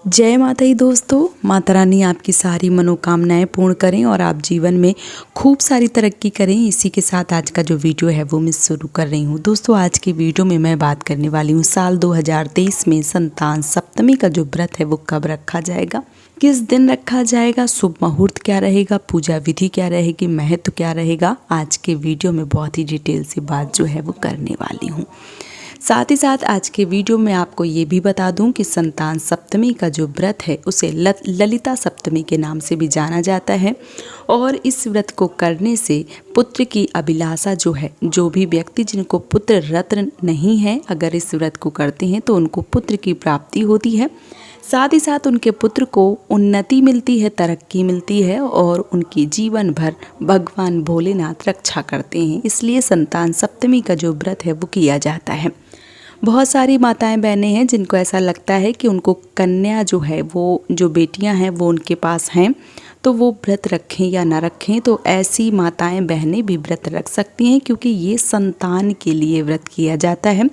जय माता दी दोस्तों। माता रानी आपकी सारी मनोकामनाएं पूर्ण करें और आप जीवन में खूब सारी तरक्की करें। इसी के साथ आज का जो वीडियो है वो मैं शुरू कर रही हूँ। दोस्तों आज की वीडियो में मैं बात करने वाली हूँ साल 2023 में संतान सप्तमी का जो व्रत है वो कब रखा जाएगा, किस दिन रखा जाएगा, शुभ मुहूर्त क्या रहेगा, पूजा विधि क्या रहेगी, महत्व क्या रहेगा। आज के वीडियो में बहुत ही डिटेल से बात जो है वो करने वाली हूँ। साथ ही साथ आज के वीडियो में आपको ये भी बता दूं कि संतान सप्तमी का जो व्रत है उसे ललिता सप्तमी के नाम से भी जाना जाता है और इस व्रत को करने से पुत्र की अभिलाषा जो है, जो भी व्यक्ति जिनको पुत्र रत्न नहीं है अगर इस व्रत को करते हैं तो उनको पुत्र की प्राप्ति होती है। साथ ही साथ उनके पुत्र को उन्नति मिलती है, तरक्की मिलती है और उनकी जीवन भर भगवान भोलेनाथ रक्षा करते हैं। इसलिए संतान सप्तमी का जो व्रत है वो किया जाता है। बहुत सारी माताएं बहनें हैं जिनको ऐसा लगता है कि उनको कन्या जो है वो जो बेटियां हैं वो उनके पास हैं तो वो व्रत रखें या ना रखें। तो ऐसी माताएं बहनें भी व्रत रख सकती हैं क्योंकि ये संतान के लिए व्रत किया जाता है।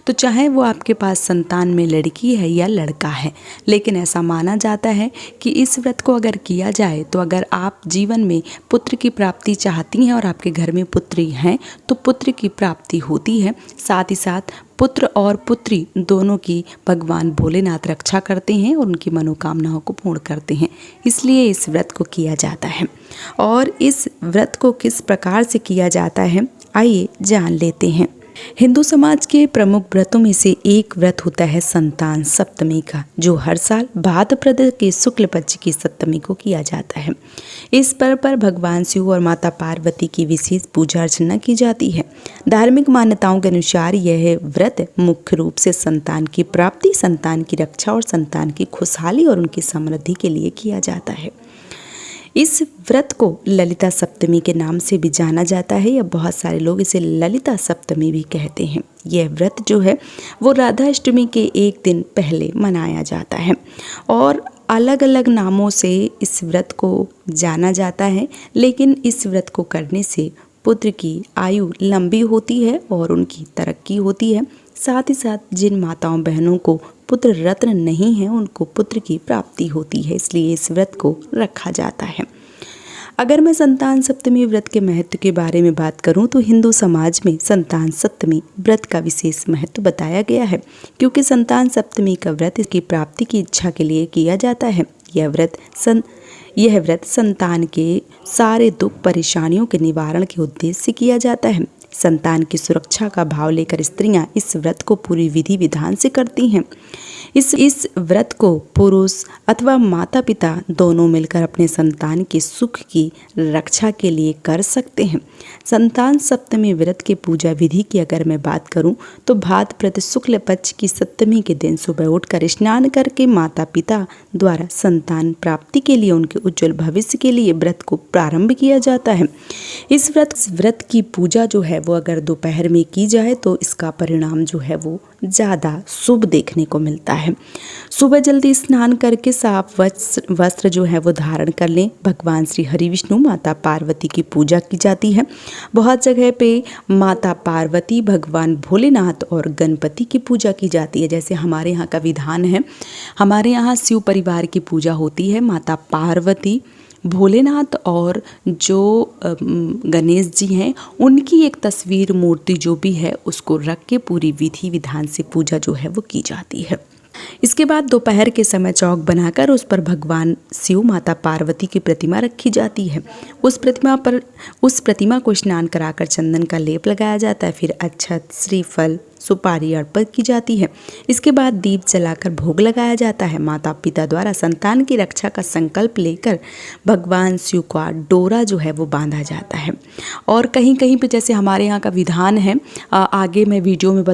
तो चाहे वो आपके पास संतान में लड़की है या लड़का है, लेकिन ऐसा माना जाता है कि इस व्रत को अगर किया जाए तो अगर आप जीवन में पुत्र की प्राप्ति चाहती हैं और आपके घर में पुत्री हैं तो पुत्र की प्राप्ति होती है। साथ ही साथ पुत्र और पुत्री दोनों की भगवान भोलेनाथ रक्षा करते हैं और उनकी मनोकामनाओं को पूर्ण करते हैं। इसलिए इस व्रत को किया जाता है। और इस व्रत को किस प्रकार से किया जाता है आइए जान लेते हैं। हिंदू समाज के प्रमुख व्रतों में से एक व्रत होता है संतान सप्तमी का, जो हर साल भाद्रपद के शुक्ल पक्ष की सप्तमी को किया जाता है। इस पर्व पर भगवान शिव और माता पार्वती की विशेष पूजा अर्चना की जाती है। धार्मिक मान्यताओं के अनुसार यह व्रत मुख्य रूप से संतान की प्राप्ति, संतान की रक्षा और संतान की खुशहाली और उनकी समृद्धि के लिए किया जाता है। इस व्रत को ललिता सप्तमी के नाम से भी जाना जाता है या बहुत सारे लोग इसे ललिता सप्तमी भी कहते हैं। यह व्रत जो है वो राधा अष्टमी के एक दिन पहले मनाया जाता है और अलग अलग नामों से इस व्रत को जाना जाता है, लेकिन इस व्रत को करने से पुत्र की आयु लंबी होती है और उनकी तरक्की होती है। साथ ही साथ जिन माताओं बहनों को पुत्र रत्न नहीं है उनको पुत्र की प्राप्ति होती है, इसलिए इस व्रत को रखा जाता है। अगर मैं संतान सप्तमी व्रत के महत्व के बारे में बात करूं तो हिंदू समाज में संतान सप्तमी व्रत का विशेष महत्व बताया गया है, क्योंकि संतान सप्तमी का व्रत इसकी प्राप्ति की इच्छा के लिए किया जाता है। यह व्रत संतान के सारे दुख परेशानियों के निवारण के उद्देश्य से किया जाता है। संतान की सुरक्षा का भाव लेकर स्त्रियां इस व्रत को पूरी विधि विधान से करती हैं। इस व्रत को पुरुष अथवा माता पिता दोनों मिलकर अपने संतान के सुख की रक्षा के लिए कर सकते हैं। संतान सप्तमी व्रत के पूजा विधि की अगर मैं बात करूं तो भाद्रपद शुक्ल पक्ष की सप्तमी के दिन सुबह उठकर स्नान करके माता पिता द्वारा संतान प्राप्ति के लिए, उनके उज्जवल भविष्य के लिए व्रत को प्रारंभ किया जाता है। इस व्रत की पूजा जो है वो अगर दोपहर में की जाए तो इसका परिणाम जो है वो ज़्यादा शुभ देखने को मिलता है। सुबह जल्दी स्नान करके साफ वस्त्र जो है वो धारण कर लें। भगवान श्री हरि विष्णु माता पार्वती की पूजा की जाती है। बहुत जगह पे माता पार्वती, भगवान भोलेनाथ और गणपति की पूजा की जाती है। जैसे हमारे यहाँ का विधान है, हमारे यहाँ शिव परिवार की पूजा होती है। माता पार्वती, भोलेनाथ और जो गणेश जी हैं उनकी एक तस्वीर मूर्ति जो भी है उसको रख के पूरी विधि विधान से पूजा जो है वो की जाती है। इसके बाद दोपहर के समय चौक बनाकर उस पर भगवान शिव, माता पार्वती की प्रतिमा रखी जाती है। उस प्रतिमा को स्नान कराकर चंदन का लेप लगाया जाता है। फिर अक्षत, श्रीफल, सुपारी अर्पित की जाती है। इसके बाद दीप जलाकर भोग लगाया जाता है। माता पिता द्वारा संतान की रक्षा का संकल्प लेकर भगवान शिव का डोरा जो है वो बांधा जाता है। और कहीं कहीं पे जैसे हमारे यहाँ का विधान है, आगे मैं वीडियो में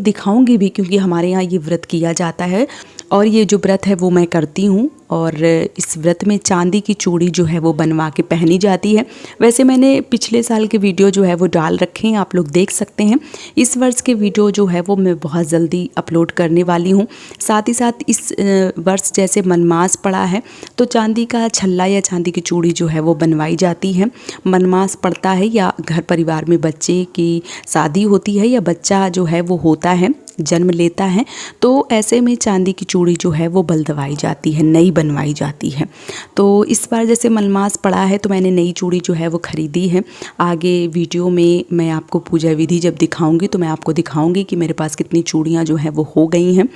दिखाऊंगी भी, क्योंकि हमारे यहाँ ये व्रत किया जाता है और ये जो व्रत है वो मैं करती हूँ और इस व्रत में चांदी की चूड़ी जो है वो बनवा के पहनी जाती है। वैसे मैंने पिछले साल के वीडियो जो है वो डाल रखे हैं, आप लोग देख सकते हैं। इस वर्ष के वीडियो जो है वो मैं बहुत जल्दी अपलोड करने वाली हूँ। साथ ही साथ इस वर्ष जैसे मनमास पड़ा है तो चांदी का छल्ला या चांदी की चूड़ी जो है वो बनवाई जाती है। मनमास पड़ता है या घर परिवार में बच्चे की शादी होती है या बच्चा जो है वो होता है, जन्म लेता है, तो ऐसे में चांदी की चूड़ी जो है वो बलदवाई जाती है, नई बनवाई जाती है। तो इस बार जैसे मलमास पड़ा है तो मैंने नई चूड़ी जो है वो ख़रीदी है। आगे वीडियो में मैं आपको पूजा विधि जब दिखाऊंगी तो मैं आपको दिखाऊंगी कि मेरे पास कितनी चूड़ियाँ जो है वो हो गई हैं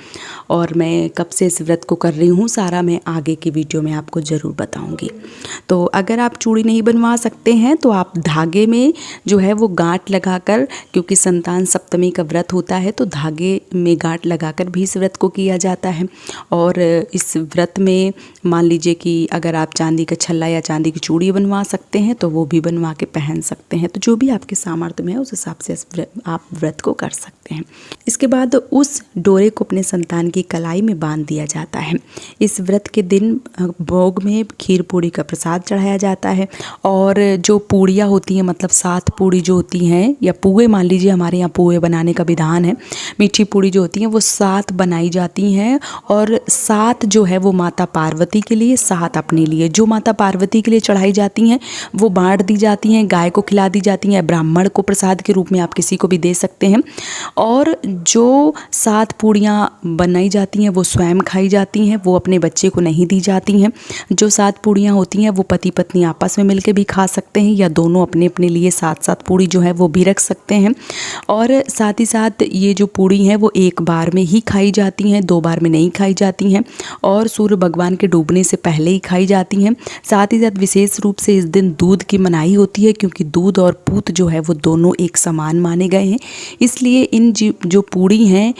और मैं कब से इस व्रत को कर रही हूँ, सारा मैं आगे की वीडियो में आपको ज़रूर बताऊँगी। तो अगर आप चूड़ी नहीं बनवा सकते हैं तो आप धागे में जो है वो गांठ लगाकर, क्योंकि संतान सप्तमी का व्रत होता है तो धागे में गांठ लगाकर भी इस व्रत को किया जाता है। और इस व्रत में मान लीजिए कि अगर आप चांदी का छल्ला या चांदी की चूड़ी बनवा सकते हैं तो वो भी बनवा के पहन सकते हैं। तो जो भी आपके सामर्थ्य में है उस हिसाब से आप व्रत को कर सकते हैं। इसके बाद उस डोरे को अपने संतान की कलाई में बांध दिया जाता है। इस व्रत के दिन भोग में खीर पूड़ी का प्रसाद चढ़ाया जाता है और जो पूड़ियाँ होती हैं, मतलब 7 पूड़ी जो होती हैं या पुए, मान लीजिए हमारे यहाँ पुए बनाने का विधान है, मीठी पूड़ी जो होती हैं वो 7 बनाई जाती हैं और 7 जो है वो माता पार्वती के लिए, 7 अपने लिए। जो माता पार्वती के लिए चढ़ाई जाती हैं वो बांट दी जाती हैं, गाय को खिला दी जाती हैं, ब्राह्मण को प्रसाद के रूप में आप किसी को भी दे सकते हैं। और जो 7 पूड़ियाँ बनाई जाती हैं वो स्वयं खाई जाती हैं, वो अपने बच्चे को नहीं दी जाती हैं। जो 7 पूड़ियाँ होती हैं वो पति पत्नी आपस में मिलकर भी खा सकते हैं या दोनों अपने अपने लिए 7-7 पूड़ी जो है वो भी रख सकते हैं। और साथ ही साथ ये जो पूड़ी हैं वो एक बार में ही खाई जाती हैं, 2 बार में नहीं खाई जाती हैं और सूर्य भगवान के डूबने से पहले ही खाई जाती हैं। साथ ही साथ विशेष रूप से इस दिन दूध की मनाही होती है, क्योंकि दूध और पूत जो है वो दोनों एक समान माने गए हैं। इसलिए इन जो पूड़ी हैं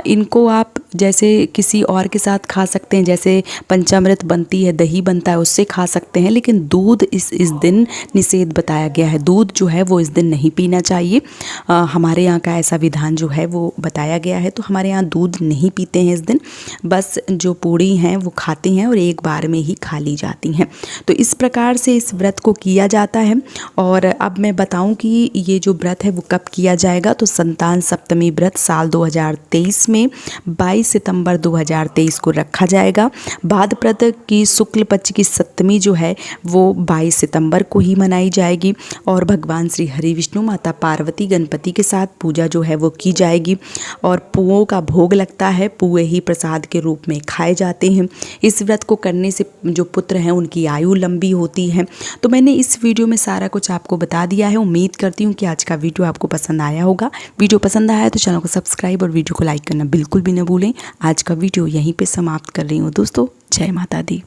इनको आप जैसे किसी और के साथ खा सकते हैं, जैसे पंचामृत बनती है, दही बनता है, उससे खा सकते हैं, लेकिन दूध इस दिन निषेध बताया गया है। दूध जो है वो इस दिन नहीं पीना चाहिए। हमारे यहाँ का ऐसा विधान जो है वो बताया गया है, तो हमारे यहाँ दूध नहीं पीते हैं इस दिन, बस जो पूड़ी हैं वो खाते हैं और एक बार में ही खा ली जाती हैं। तो इस प्रकार से इस व्रत को किया जाता है। और अब मैं बताऊं कि ये जो व्रत है वो कब किया जाएगा, तो संतान सप्तमी व्रत साल 2023 में 22 सितंबर 2023 को रखा जाएगा। भाद्रपद की शुक्ल पक्ष की सप्तमी जो है वो 22 सितंबर को ही मनाई जाएगी और भगवान श्री हरि विष्णु, माता पार्वती, गणपति के साथ पूजा जो है वो की जाएगी और पुओं का भोग लगता है। पुए ही प्रसाद के रूप में खाए जाते हैं। इस व्रत को करने से जो पुत्र हैं उनकी आयु लंबी होती है। तो मैंने इस वीडियो में सारा कुछ आपको बता दिया है। उम्मीद करती हूँ कि आज का वीडियो आपको पसंद आया होगा। वीडियो पसंद आया तो चैनल को सब्सक्राइब और वीडियो को लाइक करना बिल्कुल भी न भूलें। आज का वीडियो यहीं पे समाप्त कर रही हूँ दोस्तों। जय माता दी।